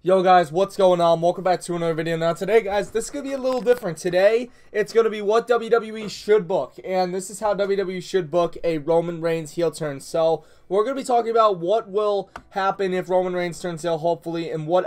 Yo guys, what's going on? Welcome back to another video. Now today guys, this is going to be a little different. Today, it's going to be what WWE should book. And this is how WWE should book a Roman Reigns heel turn. So, we're going to be talking about what will happen if Roman Reigns turns heel, hopefully. And what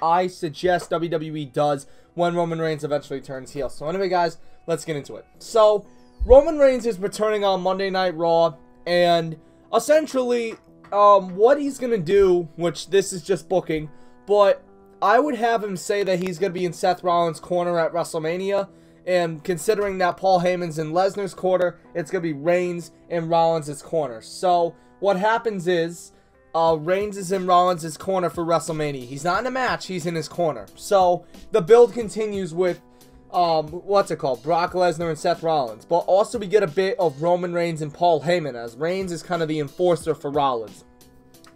I suggest WWE does when Roman Reigns eventually turns heel. So anyway guys, let's get into it. So, Roman Reigns is returning on Monday Night Raw. And essentially, what he's going to do, which this is just booking, but I would have him say that he's going to be in Seth Rollins' corner at WrestleMania. And considering that Paul Heyman's in Lesnar's corner, it's going to be Reigns in Rollins' corner. So, what happens is, Reigns is in Rollins' corner for WrestleMania. He's not in a match, he's in his corner. So, the build continues with, Brock Lesnar and Seth Rollins. But also we get a bit of Roman Reigns and Paul Heyman, as Reigns is kind of the enforcer for Rollins.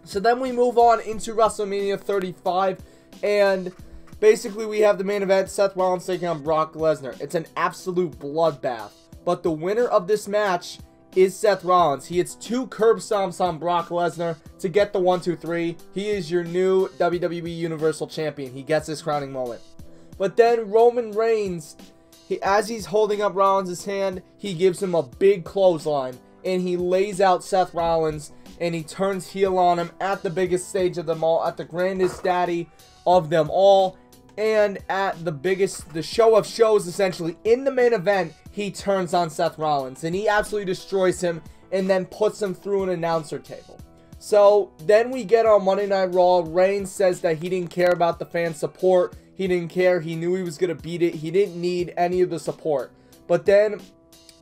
So then we move on into WrestleMania 35, and basically we have the main event, Seth Rollins taking on Brock Lesnar. It's an absolute bloodbath, but the winner of this match is Seth Rollins. He hits 2 curb stomps on Brock Lesnar to get the 1-2-3. He is your new WWE Universal Champion. He gets his crowning moment. But then Roman Reigns, as he's holding up Rollins' hand, he gives him a big clothesline, and he lays out Seth Rollins, and he turns heel on him at the biggest stage of them all, at the grandest daddy of them all, and at the show of shows, essentially. In the main event, he turns on Seth Rollins, and he absolutely destroys him, and then puts him through an announcer table. So, then we get on Monday Night Raw. Reigns says that he didn't care about the fan support. He didn't care. He knew he was going to beat it. He didn't need any of the support. But then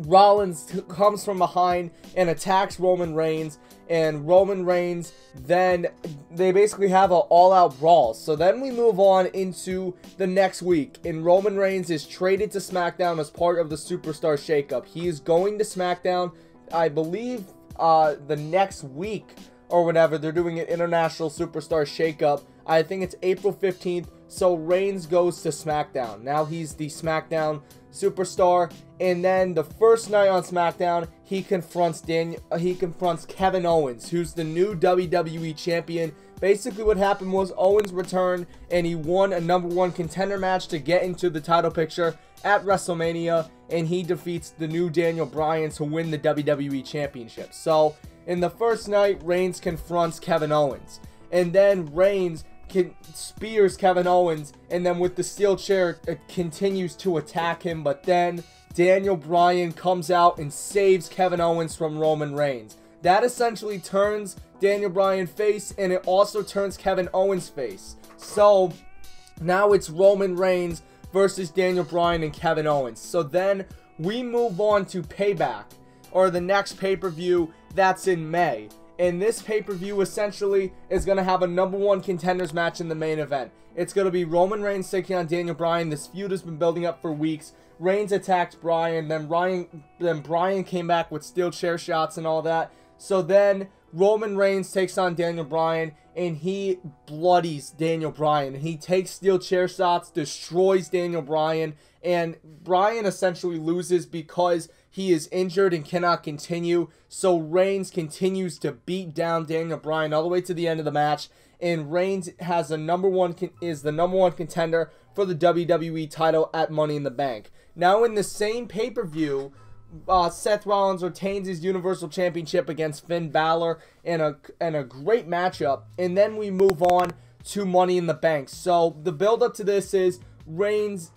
Rollins comes from behind and attacks Roman Reigns, and Roman Reigns, then they basically have an all-out brawl. So then we move on into the next week, and Roman Reigns is traded to SmackDown as part of the Superstar Shakeup. He is going to SmackDown, I believe, the next week or whatever. They're doing an International Superstar Shakeup. I think it's April 15th. So Reigns goes to SmackDown. Now he's the SmackDown Superstar. And then the first night on SmackDown, he confronts Kevin Owens, who's the new WWE Champion. Basically what happened was Owens returned and he won a #1 contender match to get into the title picture at WrestleMania, and he defeats the new Daniel Bryan to win the WWE Championship. So in the first night, Reigns confronts Kevin Owens, and then Reigns spears Kevin Owens, and then with the steel chair continues to attack him, but then Daniel Bryan comes out and saves Kevin Owens from Roman Reigns. That essentially turns Daniel Bryan face, and it also turns Kevin Owens face. So now it's Roman Reigns versus Daniel Bryan and Kevin Owens. So then we move on to Payback, or the next pay-per-view. That's in May. And this pay-per-view essentially is going to have a #1 contenders match in the main event. It's going to be Roman Reigns taking on Daniel Bryan. This feud has been building up for weeks. Reigns attacked Bryan, then Bryan came back with steel chair shots and all that. So then Roman Reigns takes on Daniel Bryan, and he bloodies Daniel Bryan. He takes steel chair shots, destroys Daniel Bryan, and Bryan essentially loses because he is injured and cannot continue. So Reigns continues to beat down Daniel Bryan all the way to the end of the match, and Reigns has the #1 contender for the WWE title at Money in the Bank. Now in the same pay-per-view, Seth Rollins retains his Universal Championship against Finn Balor in a great matchup, and then we move on to Money in the Bank. So the build-up to this is Reigns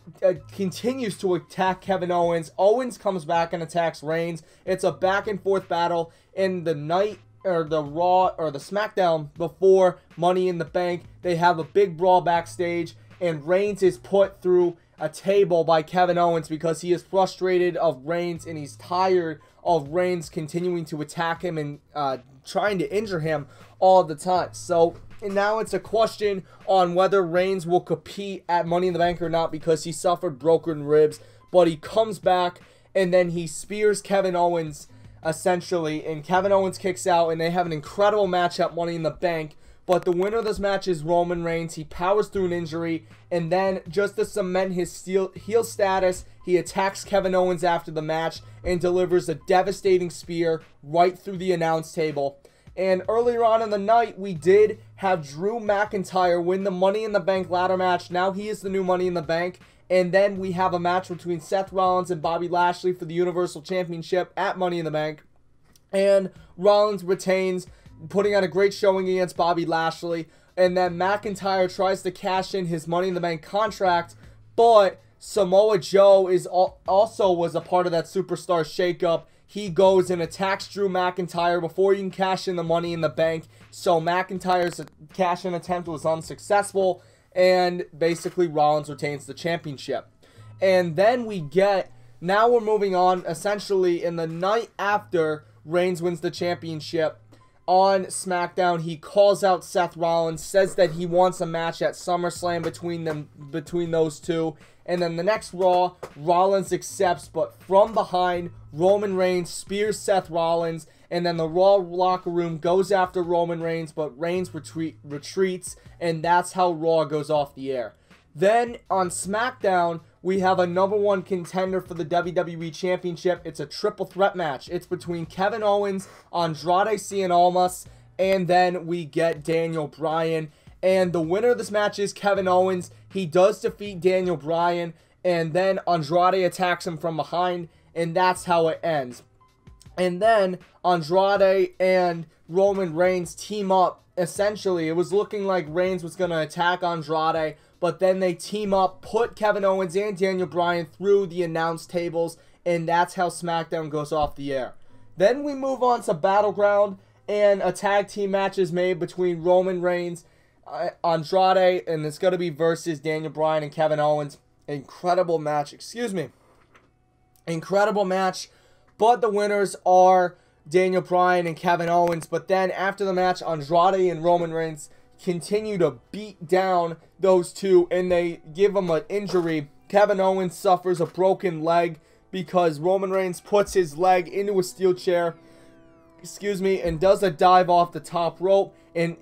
continues to attack Kevin Owens. Owens comes back and attacks Reigns. It's a back-and-forth battle in the night, or the Raw, or the SmackDown before Money in the Bank. They have a big brawl backstage, and Reigns is put through a table by Kevin Owens because he is frustrated of Reigns, and he's tired of Reigns continuing to attack him and trying to injure him all the time. So and now it's a question on whether Reigns will compete at Money in the Bank or not, because he suffered broken ribs. But he comes back, and then he spears Kevin Owens, essentially, and Kevin Owens kicks out, and they have an incredible match at Money in the Bank. But the winner of this match is Roman Reigns. He powers through an injury, and then just to cement his heel status, he attacks Kevin Owens after the match and delivers a devastating spear right through the announce table. And earlier on in the night, we did have Drew McIntyre win the Money in the Bank ladder match. Now he is the new Money in the Bank. And then we have a match between Seth Rollins and Bobby Lashley for the Universal Championship at Money in the Bank. And Rollins retains, putting on a great showing against Bobby Lashley. And then McIntyre tries to cash in his Money in the Bank contract, but Samoa Joe also was a part of that superstar shakeup. He goes and attacks Drew McIntyre before you can cash in the Money in the Bank. So McIntyre's cash-in attempt was unsuccessful, and basically Rollins retains the championship. And then now we're moving on, essentially in the night after Reigns wins the championship on SmackDown. He calls out Seth Rollins, says that he wants a match at SummerSlam between those two. And then the next Raw, Rollins accepts, but from behind, Roman Reigns spears Seth Rollins, and then the Raw locker room goes after Roman Reigns, but Reigns retreats, and that's how Raw goes off the air. Then on SmackDown, we have a #1 contender for the WWE Championship. It's a triple threat match. It's between Kevin Owens, Andrade Cien Almas, and then we get Daniel Bryan. And the winner of this match is Kevin Owens. He does defeat Daniel Bryan, and then Andrade attacks him from behind, and that's how it ends. And then Andrade and Roman Reigns team up. Essentially, it was looking like Reigns was going to attack Andrade, but then they team up, put Kevin Owens and Daniel Bryan through the announce tables, and that's how SmackDown goes off the air. Then we move on to Battleground, and a tag team match is made between Roman Reigns, Andrade, and it's going to be versus Daniel Bryan and Kevin Owens. Incredible match, incredible match, but the winners are Daniel Bryan and Kevin Owens. But then after the match, Andrade and Roman Reigns continue to beat down those two, and they give him an injury. Kevin Owens suffers a broken leg because Roman Reigns puts his leg into a steel chair, and does a dive off the top rope, and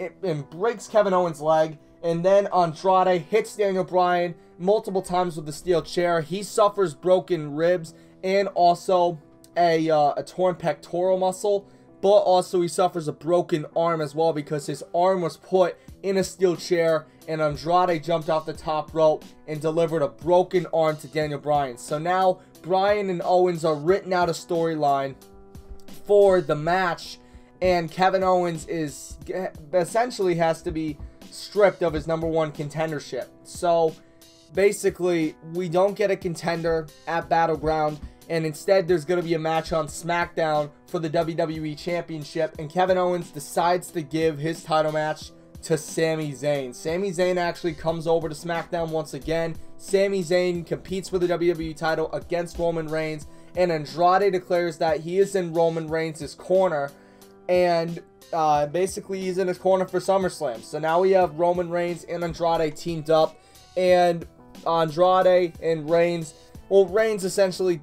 breaks Kevin Owens' leg. And then Andrade hits Daniel Bryan multiple times with the steel chair. He suffers broken ribs and also a torn pectoral muscle, but also he suffers a broken arm as well because his arm was put in a steel chair, and Andrade jumped off the top rope and delivered a broken arm to Daniel Bryan. So now Bryan and Owens are written out a storyline for the match, and Kevin Owens essentially has to be stripped of his #1 contendership. So basically, we don't get a contender at Battleground, and instead there's going to be a match on SmackDown for the WWE Championship, and Kevin Owens decides to give his title match to Sami Zayn. Sami Zayn actually comes over to SmackDown once again. Sami Zayn competes for the WWE title against Roman Reigns, and Andrade declares that he is in Roman Reigns' corner, and basically he's in his corner for SummerSlam. So now we have Roman Reigns and Andrade teamed up, and Andrade and Reigns, Reigns essentially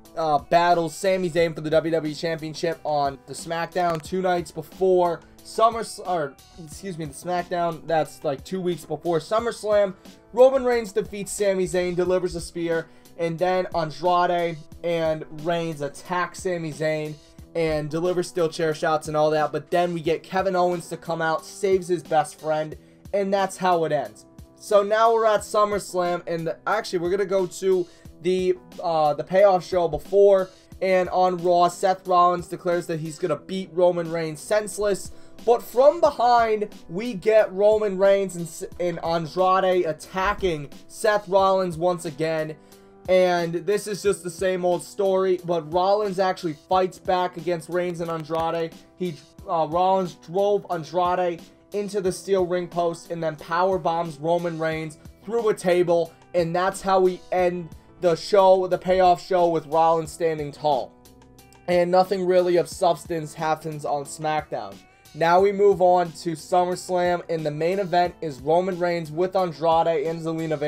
battles Sami Zayn for the WWE Championship on the SmackDown 2 nights before the SmackDown that's like 2 weeks before SummerSlam. Roman Reigns defeats Sami Zayn, delivers a spear, and then Andrade and Reigns attack Sami Zayn and deliver steel chair shots and all that. But then we get Kevin Owens to come out, saves his best friend, and that's how it ends. So now we're at SummerSlam, and actually we're gonna go to the payoff show before. And on Raw, Seth Rollins declares that he's gonna beat Roman Reigns senseless. But from behind, we get Roman Reigns and Andrade attacking Seth Rollins once again. And this is just the same old story, but Rollins actually fights back against Reigns and Andrade. Rollins drove Andrade into the steel ring post and then power bombs Roman Reigns through a table, and that's how we end the show, the payoff show, with Rollins standing tall. And nothing really of substance happens on SmackDown. Now we move on to SummerSlam, and the main event is Roman Reigns with Andrade and Zelina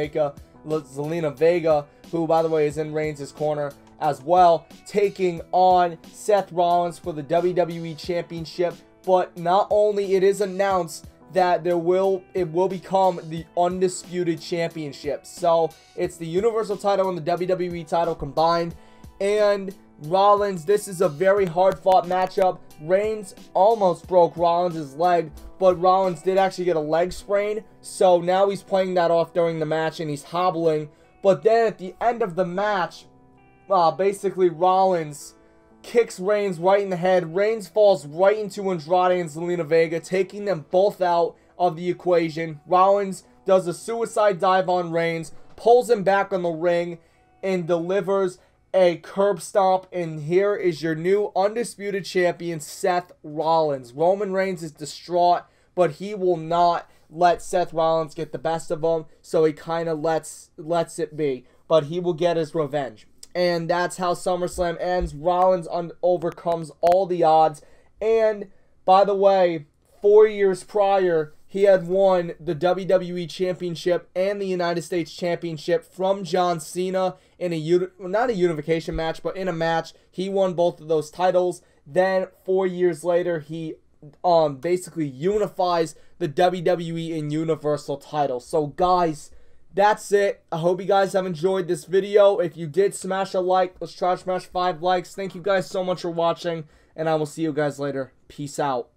Vega, who, by the way, is in Reigns' corner as well, taking on Seth Rollins for the WWE Championship. But not only it is announced that it will become the Undisputed Championship. So it's the Universal title and the WWE title combined. And Rollins, this is a very hard-fought matchup. Reigns almost broke Rollins' leg, but Rollins did actually get a leg sprain, so now he's playing that off during the match, and he's hobbling. But then at the end of the match, basically Rollins kicks Reigns right in the head. Reigns falls right into Andrade and Zelina Vega, taking them both out of the equation. Rollins does a suicide dive on Reigns, pulls him back on the ring, and delivers a curb stomp. And here is your new undisputed champion, Seth Rollins. Roman Reigns is distraught, but he will not let Seth Rollins get the best of him, so he kind of lets it be. But he will get his revenge. And that's how SummerSlam ends. Rollins overcomes all the odds. And, by the way, 4 years prior, he had won the WWE Championship and the United States Championship from John Cena in not a unification match, but in a match. He won both of those titles. Then 4 years later, he basically unifies the WWE and Universal title. So guys, that's it. I hope you guys have enjoyed this video. If you did, smash a like. Let's try to smash 5 likes. Thank you guys so much for watching, and I will see you guys later. Peace out.